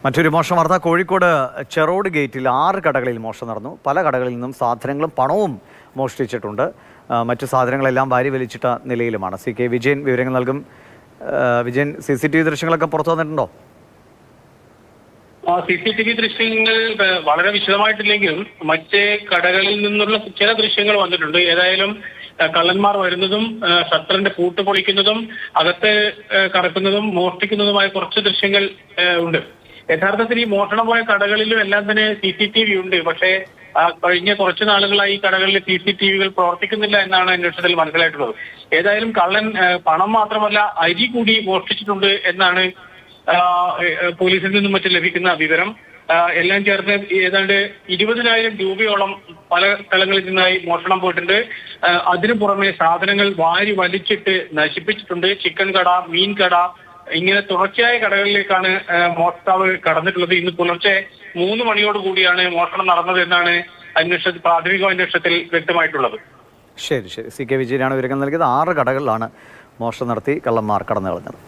മറ്റൊരു മോഷണ വാർത്ത. കോഴിക്കോട് ചെറോഡ് ഗേറ്റിൽ 6 കടകളിൽ മോഷണം നടന്നു. പല കടകളിൽ നിന്നും സാധനങ്ങളും പണവും മോഷ്ടിച്ചിട്ടുണ്ട്. മറ്റു സാധനങ്ങളെല്ലാം വാരി വലിച്ചിട്ട നിലയിലുമാണ്. CK വിജയൻ വിവരങ്ങൾ നൽകും. വിജയൻ, CCTV ദൃശ്യങ്ങളൊക്കെ പുറത്തു വന്നിട്ടുണ്ടോ? CCTV ദൃശ്യങ്ങൾ വളരെ വിശദമായിട്ടില്ലെങ്കിലും മറ്റ് കടകളിൽ നിന്നുള്ള ചില ദൃശ്യങ്ങൾ വന്നിട്ടുണ്ട്. ഏതായാലും കള്ളന്മാർ വരുന്നതും ഷട്ടറിന്റെ പൂട്ട് പൊളിക്കുന്നതും അകത്ത് കടക്കുന്നതും മോഷ്ടിക്കുന്നതുമായ കുറച്ച് ദൃശ്യങ്ങൾ ഉണ്ട്. യഥാർത്ഥത്തിൽ ഈ മോഷണം പോയ കടകളിലും എല്ലാം തന്നെ CCTV ഉണ്ട്. പക്ഷേ കഴിഞ്ഞ കുറച്ചു നാളുകളായി ഈ കടകളിൽ CCTVകൾ പ്രവർത്തിക്കുന്നില്ല എന്നാണ് അന്വേഷണത്തിൽ മനസ്സിലായിട്ടുള്ളത്. ഏതായാലും കള്ളൻ പണം മാത്രമല്ല അരി കൂടി മോഷ്ടിച്ചിട്ടുണ്ട് എന്നാണ് പോലീസിൽ നിന്നും മറ്റും ലഭിക്കുന്ന വിവരം. എല്ലാം ചേർത്ത് ഏതാണ്ട് 20,000 രൂപയോളം പല സ്ഥലങ്ങളിൽ നിന്നായി മോഷണം പോയിട്ടുണ്ട്. അതിനു പുറമെ സാധനങ്ങൾ വാരി വലിച്ചിട്ട് നശിപ്പിച്ചിട്ടുണ്ട്. ചിക്കൻ കട, മീൻ കട, ഇങ്ങനെ തുടർച്ചയായ കടകളിലേക്കാണ് മോഷ്ടാവ് കടന്നിട്ടുള്ളത്. ഇന്ന് പുലർച്ചെ 3 മണിയോട് കൂടിയാണ് മോഷണം നടന്നത് എന്നാണ് പ്രാഥമിക അന്വേഷണത്തിൽ വ്യക്തമായിട്ടുള്ളത്. ശരി, CK വിജയനാണ് വിവരങ്ങൾ നൽകിയത്. 6 കടകളിലാണ് മോഷണം നടത്തി കള്ളന്മാർ കടന്നു കളഞ്ഞത്.